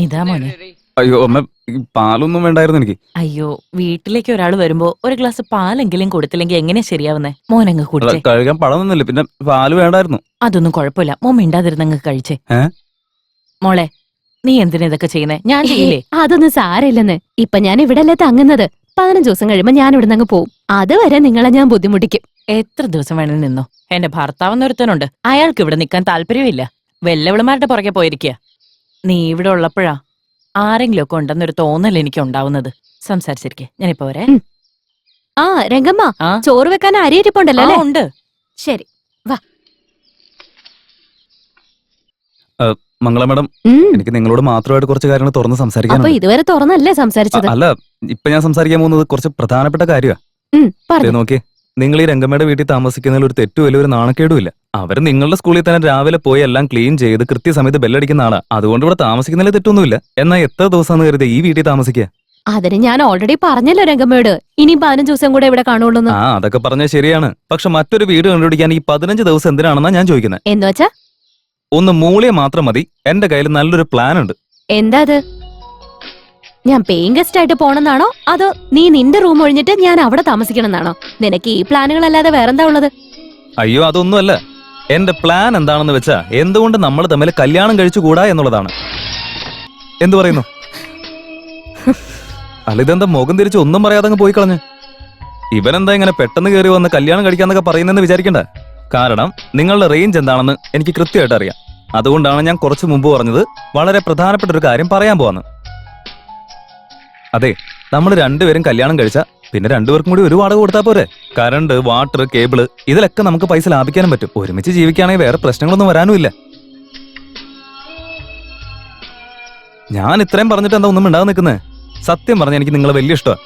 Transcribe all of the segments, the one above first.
ഇതാ മോനെ. അയ്യോ അമ്മ, പാലൊന്നും വേണ്ടായിരുന്നു എനിക്ക്. അയ്യോ, വീട്ടിലേക്ക് ഒരാൾ വരുമ്പോ ഒരു ഗ്ലാസ് പാലെങ്കിലും കൊടുത്തില്ലെങ്കിൽ എങ്ങനെയാ ശരിയാവുന്നേ? മോനങ്ങ് കുടിച്ചേ. കഴിക്കാൻ പഴമൊന്നുമില്ല, പിന്നെ പാല് വേണ്ടായിരുന്നു. അതൊന്നും കുഴപ്പമില്ല, മോൻ മിണ്ടാതിരുന്നങ്ങ് കഴിച്ചേ. മോളെ, നീ എന്തിനാ ഇതൊക്കെ ചെയ്യുന്നേ? ഞാൻ ചെയ്യില്ലേ? അതൊന്നും സാരമില്ലെന്ന്. ഇപ്പൊ ഞാൻ ഇവിടെ അല്ലേ തങ്ങുന്നത്. 15 ദിവസം കഴിയുമ്പോ ഞാൻ ഇവിടെ നിന്ന് പോവും. അതുവരെ നിങ്ങളെ ഞാൻ ബുദ്ധിമുട്ടിക്കും. എത്ര ദിവസം വേണേലും നിന്നോ. എന്റെ ഭർത്താവെന്നൊരുത്തനുണ്ട്, അയാൾക്ക് ഇവിടെ നിൽക്കാൻ താല്പര്യമില്ല. വെല്ലവിളമാരുടെ പുറകെ പോയിരിക്കുക. നീ ഇവിടെ ഉള്ളപ്പോഴാ ആരെങ്കിലും ഒക്കെ ഉണ്ടെന്നൊരു തോന്നൽ എനിക്ക് ഉണ്ടാവുന്നത്. സംസാരിച്ചിരിക്കെ, ഞാനിപ്പോ വരെ. ആ രംഗമ്മ, ചോറ് വെക്കാൻ അരിയിരിപ്പുണ്ടല്ലോ അല്ലേ? ഉണ്ട്. ശരി, വാ. മംഗള മാഡം, എനിക്ക് നിങ്ങളോട് മാത്രമായിട്ട് കുറച്ച് കാര്യങ്ങൾ തുറന്ന് സംസാരിക്കാൻ. അപ്പൊ ഇതുവരെ തുറന്നല്ലേ സംസാരിച്ചത്? അല്ല, ഇപ്പൊ ഞാൻ സംസാരിക്കാൻ പോകുന്നത് കുറച്ച് പ്രധാനപ്പെട്ട കാര്യമാണ്. നോക്കിയേ, നിങ്ങൾ ഈ രംഗമ്മയുടെ വീട്ടിൽ താമസിക്കുന്നതിൽ ഒരു തെറ്റു വലിയൊരു നാണക്കേടുമില്ല. അവര് നിങ്ങളുടെ സ്കൂളിൽ തന്നെ രാവിലെ പോയി എല്ലാം ക്ലീൻ ചെയ്ത് കൃത്യസമയത്ത് ബെല്ലടിക്കുന്ന ആളാ. അതുകൊണ്ട് ഇവിടെ താമസിക്കുന്നതിൽ തെറ്റൊന്നുമില്ല. എന്നാൽ എത്ര ദിവസം കരുതി ഈ വീട്ടിൽ താമസിക്കുക? അതിന് ഞാൻ ഓൾറെഡി പറഞ്ഞല്ലോ രംഗമ്മയോട്, ഇനി 15 ദിവസം കൂടെ ഇവിടെ കാണുള്ളൂ. അതൊക്കെ പറഞ്ഞാൽ ശരിയാണ്. പക്ഷെ മറ്റൊരു വീട് കണ്ടുപിടിക്കാൻ ഈ 15 ദിവസം എന്തിനാണെന്നാ ഞാൻ ചോദിക്കുന്നത്. എന്ന് വെച്ചാ? ഒന്ന് മൂളിയെ മാത്രം മതി. എന്റെ കയ്യിൽ നല്ലൊരു പ്ലാൻ ഉണ്ട്. എന്താ അത്? ഞാൻ പേയിങ് ഗസ്റ്റ് ആയിട്ട് പോണെന്നാണോ, അതോ നീ നിന്റെ റൂം ഒഴിഞ്ഞിട്ട് ഞാൻ അവിടെ താമസിക്കണമെന്നാണോ? നിനക്ക് ഈ പ്ലാനുകളല്ലാതെ വേറെന്താ ഉള്ളത്? അയ്യോ, അതൊന്നുമല്ല. എന്റെ പ്ലാൻ എന്താണെന്ന് വെച്ചാ, എന്തുകൊണ്ട് നമ്മൾ തമ്മിൽ കല്യാണം കഴിച്ചുകൂടാ എന്നുള്ളതാണ്. എന്തു പറയുന്നു? അല്ല, ഇതെന്താ മുഖം തിരിച്ച് ഒന്നും പറയാതെ അങ്ങ് പോയി കളഞ്ഞ്? ഇവനെന്താ ഇങ്ങനെ പെട്ടെന്ന് കയറി വന്ന് കല്യാണം കഴിക്കാന്നൊക്കെ പറയുന്നെന്ന് വിചാരിക്കണ്ട. കാരണം നിങ്ങളുടെ റേഞ്ച് എന്താണെന്ന് എനിക്ക് കൃത്യമായിട്ട് അറിയാം. അതുകൊണ്ടാണ് ഞാൻ കുറച്ചു മുമ്പ് പറഞ്ഞത് വളരെ പ്രധാനപ്പെട്ട ഒരു കാര്യം പറയാൻ പോവാന്ന്. അതെ, നമ്മൾ രണ്ടുപേരും കല്യാണം കഴിച്ചാ പിന്നെ രണ്ടുപേർക്കും കൂടി ഒരു വാടക കൊടുത്താൽ പോരെ? കറണ്ട്, വാട്ടർ, കേബിള്, ഇതിലൊക്കെ നമുക്ക് പൈസ ലാഭിക്കാനും പറ്റും. ഒരുമിച്ച് ജീവിക്കുകയാണെങ്കിൽ വേറെ പ്രശ്നങ്ങളൊന്നും വരാനുമില്ല. ഞാൻ ഇത്രയും പറഞ്ഞിട്ട് എന്താ ഒന്നും ഉണ്ടാകാൻ നിൽക്കുന്നത്? സത്യം പറഞ്ഞാൽ എനിക്ക് നിങ്ങളെ വലിയ ഇഷ്ടമാണ്.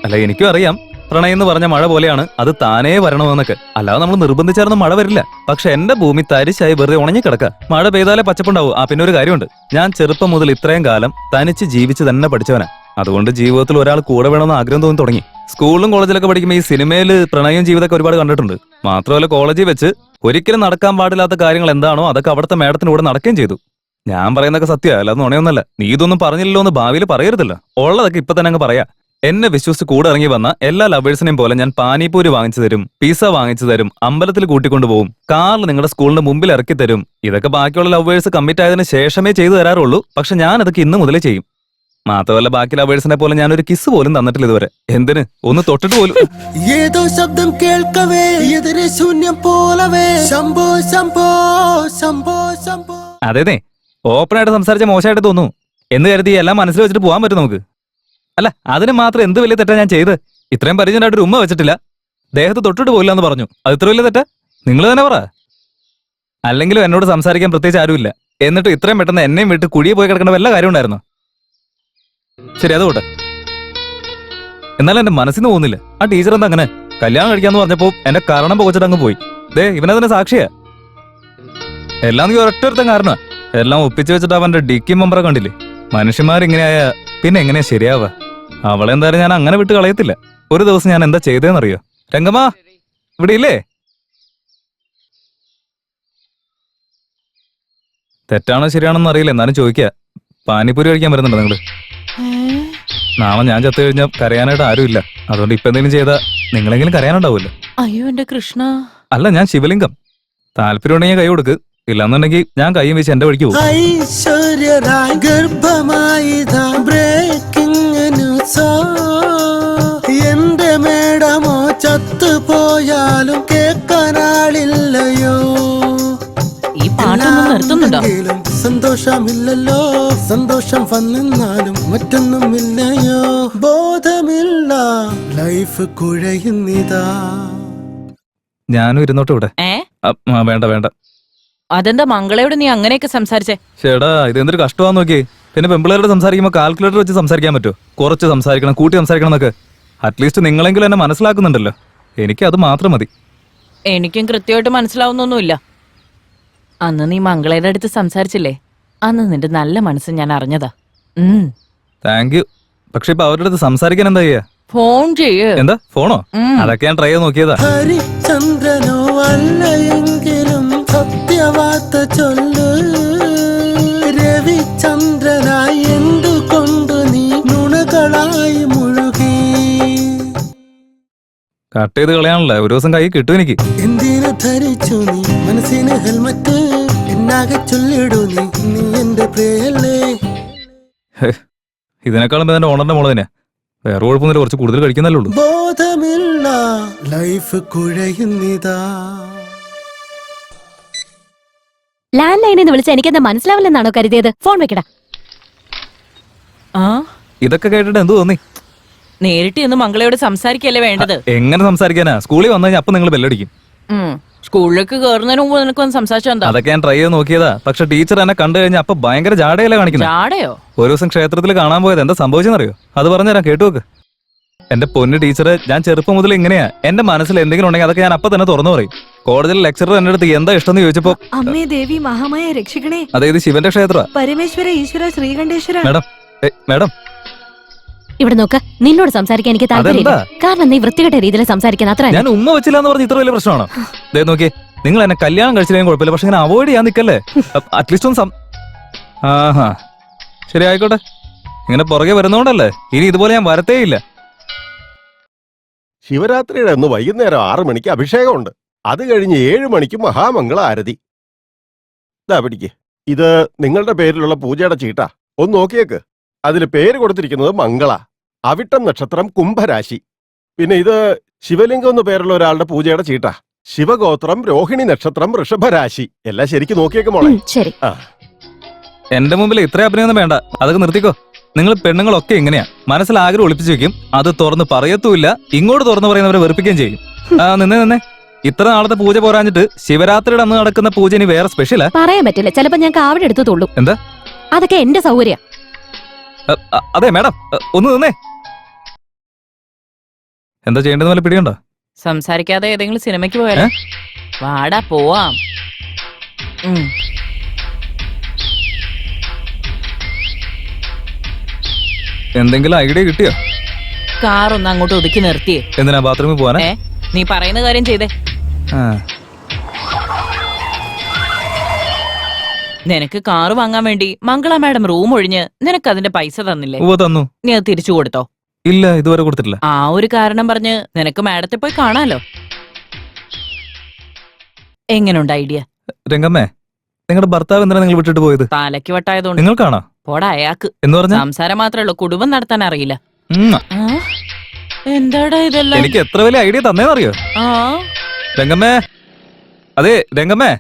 അല്ല, എനിക്കും അറിയാം പ്രണയം എന്ന് പറഞ്ഞ മഴ പോലെയാണ്, അത് താനേ വരണമെന്നൊക്കെ. അല്ലാതെ നമ്മൾ നിർബന്ധിച്ചായിരുന്നു മഴ വരില്ല. പക്ഷെ എന്റെ ഭൂമി തരിശായി വെറുതെ ഉണങ്ങി കിടക്കുക. മഴ പെയ്താലേ പച്ചപ്പുണ്ടാവും. പിന്നെ ഒരു കാര്യമുണ്ട്, ഞാൻ ചെറുപ്പം മുതൽ ഇത്രയും കാലം തനിച്ച് ജീവിച്ച് തന്നെ പഠിച്ചവനാ. അതുകൊണ്ട് ജീവിതത്തിൽ ഒരാൾ കൂടെ വേണമെന്ന് ആഗ്രഹം തോന്നി തുടങ്ങി. സ്കൂളിലും കോളേജിലൊക്കെ പഠിക്കുമ്പോൾ ഈ സിനിമയില് പ്രണയം ജീവിതമൊക്കെ ഒരുപാട് കണ്ടിട്ടുണ്ട്. മാത്രമല്ല, കോളേജിൽ വെച്ച് ഒരിക്കലും നടക്കാൻ പാടില്ലാത്ത കാര്യങ്ങൾ എന്താണോ അതൊക്കെ അവിടുത്തെ മേഡത്തിന് കൂടെ നടക്കുകയും ചെയ്തു. ഞാൻ പറയുന്നതൊക്കെ സത്യമല്ല, അല്ലാതെ നുണയൊന്നല്ല. നീ ഇതൊന്നും പറഞ്ഞില്ലല്ലോ എന്ന് ഭാവിയിൽ പറയരുതല്ലോ. ഉള്ളതൊക്കെ ഇപ്പൊ തന്നെ അങ്ങ് പറയാ. എന്നെ വിശ്വസിച്ച് കൂടെ ഇറങ്ങി വന്ന എല്ലാ ലവേഴ്സിനെയും പോലെ ഞാൻ പാനിപൂരി വാങ്ങിച്ചു തരും, പിസ്സ വാങ്ങിച്ചു തരും, അമ്പലത്തിൽ കൂട്ടിക്കൊണ്ടു പോകും, കാറിൽ നിങ്ങളുടെ സ്കൂളിന്റെ മുമ്പിൽ ഇറക്കി തരും. ഇതൊക്കെ ബാക്കിയുള്ള ലവേഴ്സ് കമ്മിറ്റ് ആയതിനു ശേഷമേ ചെയ്തു തരാറുള്ളൂ. പക്ഷെ ഞാൻ അതൊക്കെ ഇന്ന് മുതലേ ചെയ്യും. മാത്രമല്ല, ബാക്കി ലവേഴ്സിനെ പോലെ ഞാൻ ഒരു കിസ് പോലും തന്നിട്ടില്ല ഇതുവരെ. എന്തിന്? ഒന്ന് തൊട്ടിട്ട് പോലും. ഏതോ ശബ്ദം കേൾക്കവേ എതിരെ ശൂന്യം പോലവേ ശംഭോ ശംഭോ ശംഭോ ശംഭോ. അതേനെ, ഓപ്പണായിട്ട് സംസാരിച്ച മോശമായിട്ട് തോന്നുന്നു എന്ന് കരുതി എല്ലാം മനസ്സിൽ വെച്ചിട്ട് പോകാൻ പറ്റും നമുക്ക്? അല്ല, അതിന് മാത്രം എന്ത് വലിയ തെറ്റാ ഞാൻ ചെയ്ത്? ഇത്രയും പരിചയമായിട്ട് ഒരു ഉമ്മ വെച്ചിട്ടില്ല, ദേഹത്ത് തൊട്ടിട്ട് പോയില്ല എന്ന് പറഞ്ഞു. അത് ഇത്ര വലിയ തെറ്റാ? നിങ്ങൾ തന്നെ പറ. അല്ലെങ്കിലും എന്നോട് സംസാരിക്കാൻ പ്രത്യേകിച്ച് ആരുമില്ല. എന്നിട്ട് ഇത്രയും പെട്ടെന്ന് എന്നെയും വിട്ട് കുഴിയെ പോയി കിടക്കേണ്ട വല്ല കാര്യം ഉണ്ടായിരുന്നു? ശരി, അതുകൊട്ടെ. എന്നാലും എന്റെ മനസ്സിന് പോകുന്നില്ല. ആ ടീച്ചർ എന്താ അങ്ങനെ കല്യാണം കഴിക്കാന്ന് പറഞ്ഞപ്പോ എന്റെ കാരണം പോകച്ചിട്ട് അങ്ങ് പോയി. ദേ, ഇവനതിനെ സാക്ഷിയാ. എല്ലാം നീ ഒരൊറ്റൊരുത്തൻ കാരണ. എല്ലാം ഒപ്പിച്ചു വെച്ചിട്ട് അവന്റെ ഡിക്കി മെമ്പറെ കണ്ടില്ലേ? മനുഷ്യന്മാരിങ്ങനെയായ പിന്നെ എങ്ങനെയാ ശരിയാവുക? അവളെന്തായാലും ഞാൻ അങ്ങനെ വിട്ട് കളയത്തില്ല. ഒരു ദിവസം ഞാൻ എന്താ ചെയ്തേന്നറിയോ? രംഗമ്മ ഇവിടെ ഇല്ലേ? തെറ്റാണോ ശരിയാണോന്ന് അറിയില്ല, എന്നാലും ചോദിക്കുക. പാനിപ്പൂരി കഴിക്കാൻ വരുന്നുണ്ടോ നിങ്ങള്? നാളെ ഞാൻ ചത്തു കഴിഞ്ഞാൽ കരയാനായിട്ട് ആരുമില്ല. അതുകൊണ്ട് ഇപ്പൊ എന്തെങ്കിലും ചെയ്താൽ നിങ്ങളെങ്കിലും കരയാനുണ്ടാവുമല്ലോ. അയ്യോ എന്റെ കൃഷ്ണ. അല്ല, ഞാൻ ശിവലിംഗം. താല്പര്യം ഉണ്ടെങ്കിൽ കൈ കൊടുക്ക്, ഇല്ലാന്നുണ്ടെങ്കിൽ ഞാൻ കൈയും വെച്ച് എന്റെ വഴിക്ക് പോകും. ഐശ്വര്യരായ് ഗർഭമായിതാ ബ്രേക്കിംഗ് ന്യൂസോ. എന്റെ മേടമോ ചത്തുപോയാലും കേൾക്കാനാളില്ലയോ. ഈ പാട്ടൊന്നും നിർത്തുന്നുണ്ടോ? സന്തോഷമില്ലല്ലോ, സന്തോഷം വന്നെന്നാലും മറ്റൊന്നുമില്ലയോ. ബോധമില്ല, ലൈഫ് കുഴയുന്നിതാ. ഞാനും ഇരുന്നോട്ട് ഇവിടെ. വേണ്ട വേണ്ട. അതെന്താ മംഗളയോട് നീ അങ്ങനെയൊക്കെ സംസാരിച്ചേ? ചേടാ, ഇത് എന്തൊരു കഷ്ടമാന്ന് നോക്കിയേ. പിന്നെ പെമ്പിളേരോട് സംസാരിക്കുമ്പോൾ കാൽക്കുലേറ്റർ വെച്ച് സംസാരിക്കാൻ പറ്റുമോ? കുറച്ച് സംസാരിക്കണം, കൂട്ടി സംസാരിക്കണം എന്നൊക്കെ. അറ്റ്ലീസ്റ്റ് നിങ്ങളെങ്കിലും എന്നെ മനസ്സിലാക്കുന്നുണ്ടല്ലോ. എനിക്ക് അത് മാത്രം മതി. എനിക്കും കൃത്യമായിട്ട് മനസ്സിലാവുന്നൊന്നുമില്ല. അന്ന് നീ മംഗളയുടെ അടുത്ത് സംസാരിച്ചില്ലേ, അന്ന് നിന്റെ നല്ല മനസ്സ് ഞാൻ അറിഞ്ഞതാ. Thank you. പക്ഷെ ഇപ്പൊ അവരുടെ അടുത്ത് സംസാരിക്കാൻ എന്താ ചെയ്യാ? ഫോൺ ചെയ്യ്. എന്താ ഫോണോ? അതൊക്കെ ഞാൻ ട്രൈ ചെയ്ത് നോക്കിയതാ. ഹരിചന്ദ്രനോ അല്ലയെങ്കിലും സത്യവാർത്ത ചൊല്ലു. രവിചന്ദ്രനായി എന്തുകൊണ്ടു നീ നുണകളായി മുഴുകി? കട്ട് ചെയ്ത് കളയാണല്ലേ, ഒരു ദിവസം കൈ കിട്ടും എനിക്ക്. എന്തിനു ധരിച്ചു നീ മനസ്സിന് ഹെൽമറ്റ്? എന്നാകെ ചൊല്ലിടൂ നീ, നീ എന്റെ പ്രിയല്ലേ. ഇതിനേക്കാളും എന്റെ ഓണറിന്റെ മോള് തന്നെ. വേറെ കുഴപ്പമൊന്നുമില്ല, കുറച്ച് കൂടുതൽ കഴിക്കുന്നല്ലേ ഉള്ളൂ. ബോധമില്ല, ലൈഫ് കുഴയുന്നിതാ. ലാൻഡ് ലൈനിൽ നിന്ന് വിളിച്ച എനിക്കെന്താ മനസ്സിലാവില്ലെന്നാണോ കരുതിയത്? ഫോൺ വെക്കടാ. ആ ഇതൊക്കെ കേട്ടിട്ട് എന്ത് തോന്നി? നേരിട്ട് ഇന്ന് മംഗളയോട് സംസാരിക്കല്ലേ വേണ്ടത്. എങ്ങനെ സംസാരിക്കാനാ? സ്കൂളിൽ വന്നു കഴിഞ്ഞാൽ അപ്പൊ നിങ്ങൾ ബെല്ലടിക്കും. സ്കൂളിലേക്ക് കയറുന്നതിന് മുമ്പ് നിനക്കൊന്ന് സംസാരിച്ചെന്താ? അതൊക്കെ ഞാൻ ട്രൈ ചെയ്ത് നോക്കിയതാ. പക്ഷെ ടീച്ചർ എന്നെ കണ്ടു കഴിഞ്ഞാൽ അപ്പൊ ഭയങ്കര ജാടയല്ലേ കാണിക്കുന്നത്. ചാടയോ? ഒരു ദിവസം ക്ഷേത്രത്തിൽ കാണാൻ പോയത് എന്താ സംഭവിച്ചെന്നറിയോ? അത് പറഞ്ഞുതരാം, കേട്ടു നോക്ക്. എന്റെ പൊന്നു ടീച്ചറ്, ഞാൻ ചെറുപ്പം മുതൽ ഇങ്ങനെയാ. എന്റെ മനസ്സിൽ എന്തെങ്കിലും ഉണ്ടെങ്കിൽ അതൊക്കെ ഞാൻ അപ്പൊ തന്നെ തുറന്നു പറയും. കോടതിയിൽ ലെക്ചറർ എന്റെ അടുത്ത് എന്താ ഇഷ്ടം എന്ന് ചോദിച്ചപ്പോ, അമ്മേ ദേവി മഹാമായ രക്ഷിക്കണേ, അതായത് ശിവന്റെ ക്ഷേത്ര. പരമേശ്വര ഈശ്വര ശ്രീകണ്ഠേശ്വര. മേഡം മേഡം ഇവിടെ നോക്ക്, നിന്നോട് സംസാരിക്കാൻ എനിക്ക് താല്പര്യമില്ല. കാരണം നീ വൃത്തികെട്ട രീതിയിൽ സംസാരിക്കാൻ അത്ര. ഞാൻ ഉമ്മ വെച്ചില്ല എന്ന് പറഞ്ഞ് ഇത്ര വലിയ പ്രശ്നമാണോ? ദേ നോക്കിയേ, നിങ്ങൾ എന്നെ കല്യാണം കഴിച്ചില്ലെങ്കിൽ കുഴപ്പമില്ല, പക്ഷെ ഇങ്ങനെ അവോയ്ഡ് ചെയ്യാൻ നിൽക്കല്ലേ. അറ്റ്ലീസ്റ്റ് ഒന്ന് ആഹാ ശരി ആയിക്കോട്ടെ. ഇങ്ങനെ പുറകെ വരുന്നോണ്ടല്ലേ ഇനി ഇതുപോലെ ഞാൻ വരത്തേയില്ല. ശിവരാത്രിയുടെ അന്ന് വൈകുന്നേരം 6 മണിക്ക് അഭിഷേകമുണ്ട്. അത് കഴിഞ്ഞ് 7 മണിക്ക് മഹാമംഗള ആരതി. ഇതാ പിടിക്ക്. ഇത് നിങ്ങളുടെ പേരിലുള്ള പൂജയുടെ ചീട്ടാ. ഒന്ന് നോക്കിയേക്ക്. അതിൽ പേര് കൊടുത്തിരിക്കുന്നത് മംഗള, അവിട്ടം നക്ഷത്രം, കുംഭരാശി. പിന്നെ ഇത് ശിവലിംഗം എന്ന് പേരുള്ള ഒരാളുടെ പൂജയുടെ ചീട്ടാ. ശിവഗോത്രം, രോഹിണി നക്ഷത്രം, വൃഷഭരാശി. എല്ലാം ശരിക്കും നോക്കിയേക്ക് മോളെ. ശരി. എന്റെ മുമ്പിൽ ഇത്ര അഭിനയൊന്നും വേണ്ട, അതൊക്കെ നിർത്തിക്കോ. നിങ്ങൾ പെണ്ണുങ്ങളൊക്കെ ഇങ്ങനെയാ, മനസ്സിൽ ആഗ്രഹം ഒളിപ്പിച്ചു വെക്കും, അത് തുറന്ന് പറയത്തുമില്ല, ഇങ്ങോട്ട് തുറന്നു പറയുന്നവരെ വെറുപ്പിക്കുകയും ചെയ്യും. നിന്നെ ഇത്ര നാളത്തെ പൂജ പോരാഞ്ഞിട്ട് ശിവരാത്രിയുടെ അന്ന് നടക്കുന്ന പൂജ ഇനി വേറെ സ്പെഷ്യലാ? പറയാൻ പറ്റില്ല, ചിലപ്പോ ഞാൻ കാവടി എടുത്തു തൊള്ളു. എന്താ? അതൊക്കെ എന്റെ സൗകര്യ. അതെ മേഡം, ഒന്ന് നിന്നേ. എന്താ ചെയ്യേണ്ടത് പോലെ പിടിയുണ്ടോ? സംസാരിക്കാതെ ഏതെങ്കിലും സിനിമയ്ക്ക് പോയാലോ? വാടാ പോവാം. എന്തെങ്കിലും ഐഡിയ കിട്ടിയോ? കാർ ഒന്ന് അങ്ങോട്ട് ഒതുക്കി നിർത്തിയേ. എന്തിനാ, ബാത്റൂമിൽ പോവാനാ? നീ പറയുന്ന കാര്യം ചെയ്തേ. നിനക്ക് കാറ് വാങ്ങാൻ വേണ്ടി മംഗള മാഡം റൂം ഒഴിഞ്ഞ് നിനക്ക് അതിന്റെ പൈസ തന്നില്ലേ? തന്നു. നീ അത് തിരിച്ചു കൊടുത്തോ? ഇല്ല, ഇതുവരെ കൊടുത്തിട്ടില്ല. ആ ഒരു കാരണം പറഞ്ഞ് നിനക്ക് മാഡത്തെ പോയി കാണാലോ. എങ്ങനുണ്ട് ഐഡിയ? രംഗമ്മേ, നിങ്ങളുടെ ഭർത്താവ് എന്തിനാ നിങ്ങൾ വിട്ടിട്ട് പോയത്? തലയ്ക്ക് വട്ടായതുകൊണ്ട്. നിങ്ങൾക്കാണോ? പോടാ അയാൾക്ക്. എന്ന് പറഞ്ഞ സംസാരം മാത്രമേ ഉള്ളൂ, കുടുംബം നടത്താൻ അറിയില്ല. എന്താടാ ഇതെല്ലാം? എനിക്ക് എത്ര വലിയ ഐഡിയ തന്നേന്നറിയോ? ആ രംഗമ്മേ, അതെ രംഗമ്മേ.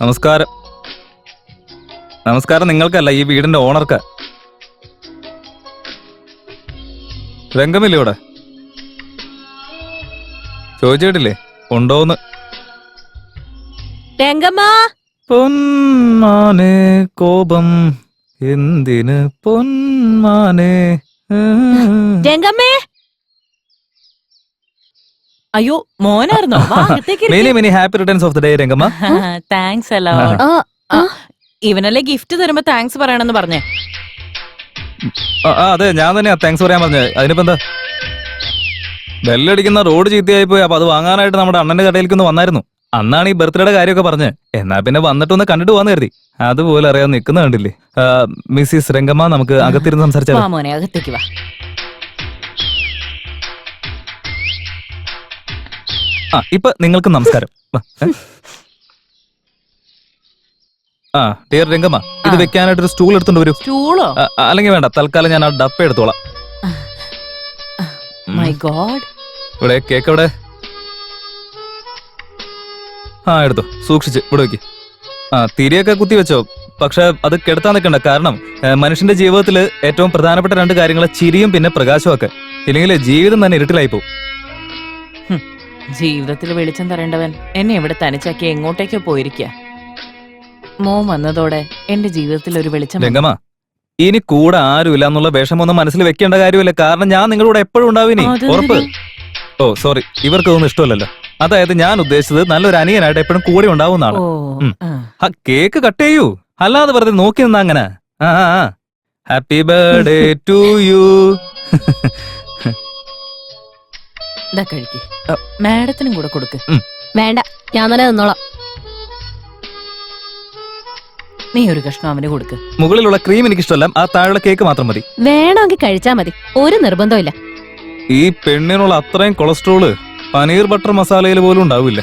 നമസ്കാരം. നമസ്കാരം നിങ്ങൾക്കല്ല, ഈ വീടിന്റെ ഓണർക്ക്. രംഗമില്ലേ ഇവിടെ? ചോദിച്ചിട്ടില്ലേ ഉണ്ടോന്ന്? രംഗമ്മ, പൊന്മാനെ കോപം എന്തിന് പൊന്മാനെ? രംഗമ്മേ. അയ്യോ മോനായിരുന്നോ? Many many happy returns of the day Rangamma. Thanks അല്ലോ. ഇവനല്ലേ ഗിഫ്റ്റ് തരുമ്പോ താങ്ക്സ് പറയണമെന്ന് പറഞ്ഞേ. അതെ, ഞാൻ തന്നെയാ താങ്ക്സ് പറയാൻ പറഞ്ഞത്. അതിനിപ്പോ എന്താ? ബെല്ലടിക്കുന്ന റോഡ് ചീത്തയായി പോയി, അപ്പൊ അത് വാങ്ങാനായിട്ട് നമ്മുടെ അണ്ണന്റെ കടയിലേക്ക് ഒന്ന് വന്നായിരുന്നു. അന്നാണ് ഈ ബർത്ത്ഡേയുടെ കാര്യമൊക്കെ പറഞ്ഞ്. എന്നാ പിന്നെ വന്നിട്ടൊന്ന് കണ്ടിട്ട് പോവാന്ന് കരുതി. അതുപോലെ അറിയാൻ നിൽക്കുന്ന കണ്ടില്ലേ. മിസ്സിസ് രംഗമ്മ, നമുക്ക് അകത്തിരുന്ന് സംസാരിച്ചാലോ? മോനെ അകത്തേക്ക് വാ. ഇപ്പൊ നിങ്ങൾക്ക് നമസ്കാരം. ഡിയർ രംഗമ്മ, ഇത് വെക്കാനായിട്ട് ഒരു സ്റ്റൂൾ എടുത്തോണ്ട് വരൂ. സ്റ്റൂളോ? അല്ലെങ്കിൽ വേണ്ട, തൽക്കാലം ഞാൻ ആ ഡപ്പ എടുത്തോളാം. My God. ഇവിടെ കേക്ക് എവിടെ? എടുത്തോ, സൂക്ഷിച്ച് ഇവിടെ വെക്ക്. തിരിയൊക്കെ കുത്തി വെച്ചോ, പക്ഷെ അത് കെടുത്താൻ നിൽക്കണ്ട. കാരണം മനുഷ്യന്റെ ജീവിതത്തിൽ ഏറ്റവും പ്രധാനപ്പെട്ട 2 കാര്യങ്ങൾ ചിരിയും പിന്നെ പ്രകാശവും ഒക്കെ. ഇല്ലെങ്കിൽ ജീവിതം തന്നെ ഇരുട്ടിലായി പോകും. ജീവിതത്തിൽ വെളിച്ചം തരേണ്ടവൻ എന്നെ എവിടെ തനിച്ചാക്കി എങ്ങോട്ടേക്കോ പോയിരിക്കുക. മോൻ വന്നതോടെ എന്റെ ജീവിതത്തിൽ ഒരു വെളിച്ചം. രംഗമ്മ, ഇനി കൂടെ ആരുമില്ല എന്നുള്ള വിഷമൊന്നും മനസ്സിൽ വെക്കേണ്ട കാര്യമില്ല. കാരണം ഞാൻ നിങ്ങളുടെ എപ്പോഴും ഉണ്ടാവും. ഇനി ഉറപ്പ്. ഓ സോറി, ഇവർക്കൊന്നും ഇഷ്ടമല്ലല്ലോ. അതായത് ഞാൻ ഉദ്ദേശിച്ചത് നല്ലൊരു അനിയനായിട്ട് എപ്പോഴും കൂടെ ഉണ്ടാവുന്നതാണ്. കേക്ക് കട്ട് ചെയ്യൂ, അല്ലാതെ വെറുതെ നോക്കി നിന്നാ അങ്ങനെ. Happy birthday to you. കഴിക്ക്, മാഡത്തിനും കൂടെ കൊടുക്ക്. വേണ്ട, ഞാൻ തന്നെ നിന്നോളാം. നീ ഒരു കഷ്ണം അവന് കൊടുക്ക്. മുകളിലുള്ള ക്രീം എനിക്ക് ഇഷ്ടമല്ല, ആ താഴെ കേക്ക് മാത്രം മതി. വേണമെങ്കിൽ കഴിച്ചാ മതി, ഒരു നിർബന്ധമില്ല. ഈ പെണ്ണിനുള്ള അത്രയും കൊളസ്ട്രോള് പനീർ ബട്ടർ മസാലയിൽ പോലും ഉണ്ടാവില്ല.